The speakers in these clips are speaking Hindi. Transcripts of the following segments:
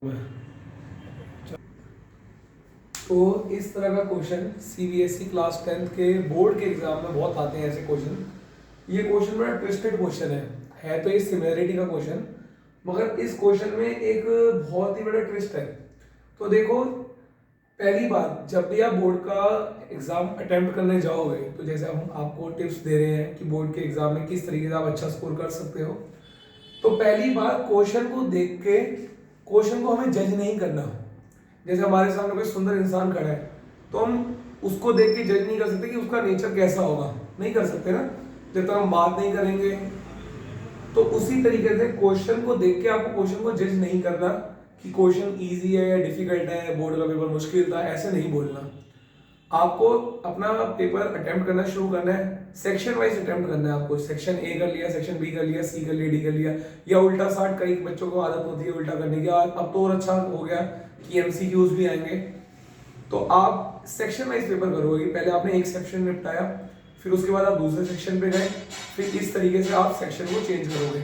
तो इस तरह का क्वेश्चन सीबीएसई क्लास 10th के बोर्ड के एग्जाम में बहुत आते हैं ऐसे क्वेश्चन। ये क्वेश्चन बड़ा ट्विस्टेड क्वेश्चन है तो ये सिमिलरिटी का क्वेश्चन, मगर इस क्वेश्चन में एक बहुत ही बड़ा ट्विस्ट है। तो देखो, पहली बात, जब भी आप बोर्ड का एग्जाम अटेम्प्ट करने जाओगे तो जैसे हम आपको टिप्स दे रहे हैं कि बोर्ड के एग्जाम में किस तरीके से आप अच्छा स्कोर कर सकते हो, तो पहली बात, क्वेश्चन को देख के क्वेश्चन को हमें जज नहीं करना। जैसे हमारे सामने कोई सुंदर इंसान खड़ा है तो हम उसको देख के जज नहीं कर सकते कि उसका नेचर कैसा होगा, नहीं कर सकते ना, जब तक हम बात नहीं करेंगे। तो उसी तरीके से क्वेश्चन को देख के आपको क्वेश्चन को जज नहीं करना कि क्वेश्चन इजी है या डिफिकल्ट है, बोर्ड का पेपर मुश्किल था, ऐसे नहीं बोलना। आपको अपना पेपर अटेम्प्ट करना शुरू करना है, सेक्शन वाइज अटेम्प्ट करना है। आपको सेक्शन ए कर लिया, सेक्शन बी कर लिया, सी कर लिया, डी कर लिया, या उल्टा 60, कई बच्चों को आदत होती है उल्टा करने की। अब तो और अच्छा हो गया कि एमसीक्यूज भी आएंगे। तो आप सेक्शन वाइज पेपर करोगे। पहले आपने एक सेक्शन निपटाया, फिर उसके बाद आप दूसरे सेक्शन पे गए, फिर इस तरीके से आप सेक्शन को चेंज करोगे।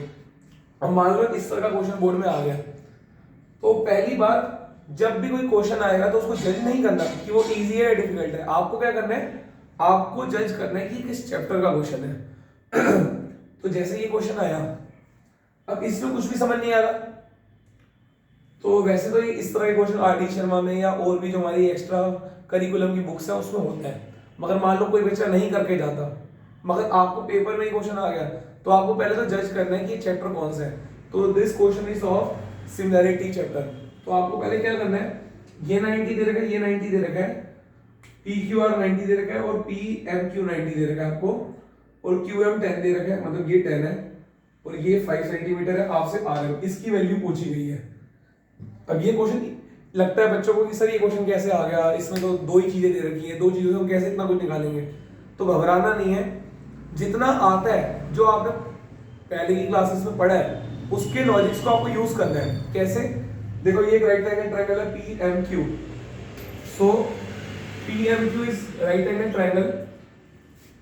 अब मान लो इस तरह का क्वेश्चन बोर्ड में आ गया, तो पहली बात, जब भी कोई क्वेश्चन आएगा तो उसको जज नहीं करना कि वो इजी है या डिफिकल्ट है। आपको क्या करना है, आपको जज करना है कि किस चैप्टर का क्वेश्चन है। तो जैसे ये क्वेश्चन आया, अब इसमें कुछ भी समझ नहीं आ रहा, तो वैसे तो ये इस तरह के क्वेश्चन आर डी शर्मा में या और भी जो हमारी एक्स्ट्रा करिकुलम की बुक्स है उसमें होता है। मगर मान लो कोई बच्चा नहीं करके जाता, मगर आपको पेपर में ही क्वेश्चन आ गया, तो आपको पहले तो जज करना है कि चैप्टर कौन सा है। तो this question is of similarity chapter. तो आपको पहले क्या करना है, ये 90 दे रखा है, ये 90 दे रखा है, पी क्यू आर 90 दे रखा है और पी एम क्यू 90 दे रखा है आपको, और क्यू एम 10 दे रखा है, मतलब ये 10 है और ये 5 सेंटीमीटर है आपसे आर एम, इसकी वैल्यू पूछी गई है। अब ये क्वेश्चन लगता है बच्चों को कि सर ये क्वेश्चन कैसे आ गया, इसमें तो दो ही चीजें दे रखी है, दो चीजों से हम कैसे इतना कुछ निकालेंगे। तो घबराना नहीं है, जितना आता है जो आपने पहले की क्लासेस में पढ़ा है उसके लॉजिक्स को आपको यूज करना है। कैसे, देखो ये एक राइट एंगल ट्रायंगल है P M Q, so P M Q is right angle triangle.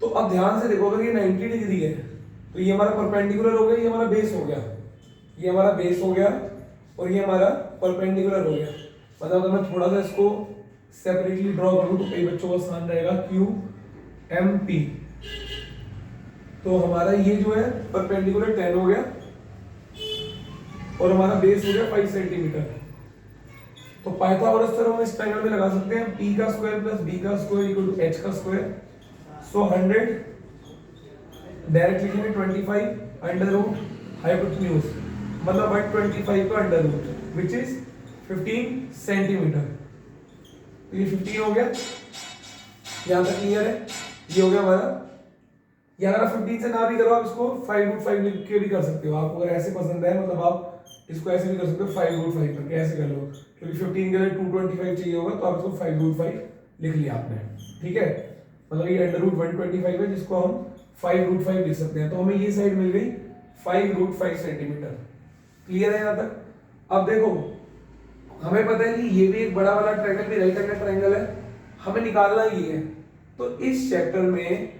तो अब ध्यान से देखो, अगर ये 90 डिग्री है तो ये हमारा परपेंडिकुलर हो गया, ये हमारा बेस हो गया, ये हमारा बेस हो गया और ये हमारा परपेंडिकुलर हो गया। मतलब अगर मैं थोड़ा सा इसको सेपरेटली ड्रॉ करूं तो कई बच्चों का आसान रहेगा, क्यू एम पी। तो हमारा ये जो है परपेंडिकुलर 10 हो गया और हमारा बेस हो गया 5 सेंटीमीटर। तो पाइथागोरस थ्योरम हम इस ट्रायंगल में लगा सकते हैं, p का स्क्वायर प्लस b का स्क्वायर इक्वल टू h का स्क्वायर। सो 100 डायरेक्ट लिखेंगे 25 अंडर रूट हाइपोटेन्यूज, मतलब 125 का under root which is 15 centimetre. तो ये 15 हो गया, यहां तक क्लियर है। ये हो गया हमारा, या अगर आप 15 से ना भी करो, आप इसको 5√5 लिख के भी कर सकते हो। आपको अगर ऐसे पसंद है, मतलब आप इसको ऐसे भी कर सकते हो 5√5 करके, ऐसे कर लो, क्योंकि 15 के लिए 225 चाहिए होगा, तो आप इसको 5√5 लिख लिया आपने, ठीक है। मतलब ये अंडर रूट 125 है जिसको हम 5√5 लिख सकते हैं। तो हमें ये साइड मिल गई 5√5 सेंटीमीटर। क्लियर है यहाँ तक। अब देखो, हमें पता है कि ये भी एक बड़ा वाला ट्रायंगल भी राइट एंगल ट्रायंगल है, हमें निकालना ही है। तो इस चैप्टर में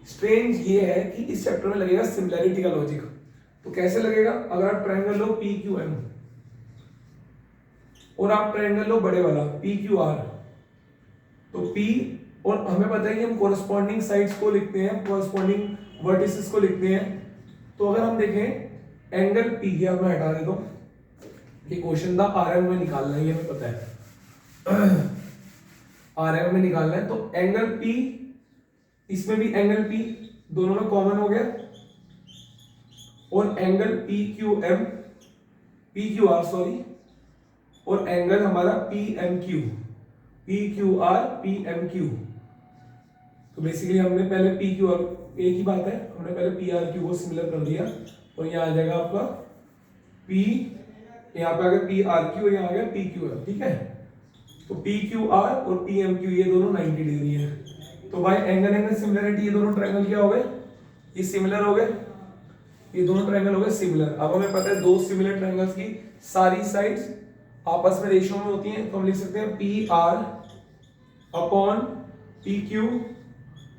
स्ट्रेंज ये है कि इस चैप्टर में लगेगा सिमिलरिटी का लॉजिक। तो कैसे लगेगा, अगर आप ट्रायंगल लो पी क्यू एम और आप ट्रायंगल लो बड़े वाला पी क्यू आर, तो पी, और हमें पता है कि हम कोरस्पॉन्डिंग साइड्स को लिखते हैं, कोरस्पॉन्डिंग वर्टिसेस को लिखते हैं। तो अगर हम देखें एंगल पी, के मैं हटा देता हूं, ये क्वेश्चन था आर एम में निकालना है, ये हमें पता है आर एम में निकालना है। तो एंगल पी, इसमें भी एंगल पी दोनों में कॉमन हो गया, और angle P Q M, P Q R sorry, और एंगल हमारा P M Q, P Q R P M Q. तो बेसिकली हमने पहले पी क्यू आर, एक ही बात है, हमने पहले पी आर क्यू को सिमिलर कर दिया, और यहाँ आ जाएगा आपका पी, यहाँ पे आ गया पी आर क्यू, यहाँ आ गया पी क्यू आर, ठीक है। तो पी क्यू आर और पी एम क्यू ये दोनों 90 डिग्री है। तो भाई एंगल एंगल सिमिलरिटी, ये दोनों ट्रायंगल क्या हो गए, ये सिमिलर हो गए, ये दोनों ट्रायंगल हो गए सिमिलर। अब हमें पता है दो सिमिलर ट्रायंगल्स की सारी साइड्स आपस में रेशियो में होती हैं, तो हम लिख सकते हैं P R upon P Q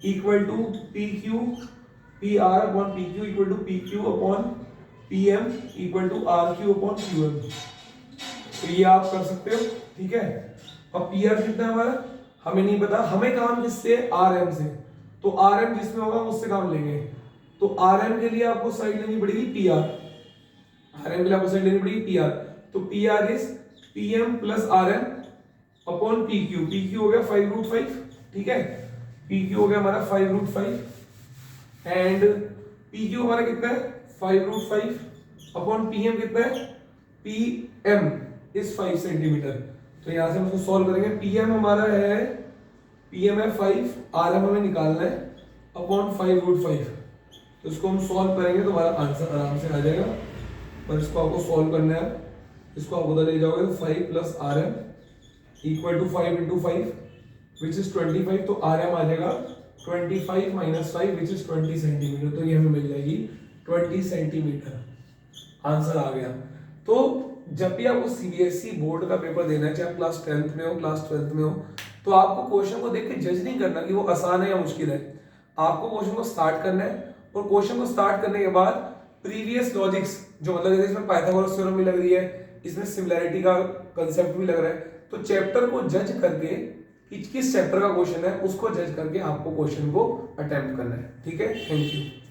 equal to P Q, P R upon P Q equal to P Q upon P M equal to R Q upon Q M. तो ये आप कर सकते हो, ठीक है। अब पी आर कितना है हमारा हमें नहीं पता, हमें काम किससे, आर एम से, तो आर एम जिसमें होगा उससे काम लेंगे। तो आर एम के लिए आपको साइड लेनी पड़ेगी पी आर, आर एम के लिए आपको साइड लेनी पड़ेगी पी आर। तो P R is P M plus R M upon P Q, P Q हो गया 5√5, ठीक है, पी क्यू हो गया हमारा 5√5 एंड पी क्यू हमारा कितना है 5√5 अपॉन पी एम कितना है, पी एम इज 5 सेंटीमीटर। तो यहां से हम इसको सॉल्व करेंगे, पी एम हमारा है, पी एम है 5, आर एम हमें निकालना है अपॉन 5√5। तो इसको हम सॉल्व करेंगे तो हमारा आंसर आराम से आ जाएगा, पर इसको आपको सॉल्व करना है, इसको आप उधर ले जाओगे तो 5 plus R M equal to 5 into 5 which is 25, तो आर एम आ जाएगा 25 माइनस 5 विच इज 20 सेंटीमीटर। तो ये हमें मिल जाएगी 20 सेंटीमीटर, आंसर आ गया। तो जब भी आपको सीबीएसई बोर्ड का पेपर देना है, चाहे आप क्लास 10th में हो, क्लास 12th में हो, तो आपको क्वेश्चन को देख के जज नहीं करना कि वो आसान है या मुश्किल है। आपको क्वेश्चन को स्टार्ट करना है, और क्वेश्चन को स्टार्ट करने के बाद प्रीवियस लॉजिक्स जो मतलब जैसे इसमें पाइथागोरस थ्योरम भी लग रही है, इसमें सिमिलैरिटी का कंसेप्ट भी लग रहा है, तो चैप्टर को जज करके कि किस चैप्टर का क्वेश्चन है उसको जज करके आपको क्वेश्चन को अटेम्प्ट करना है, ठीक है। Thank you.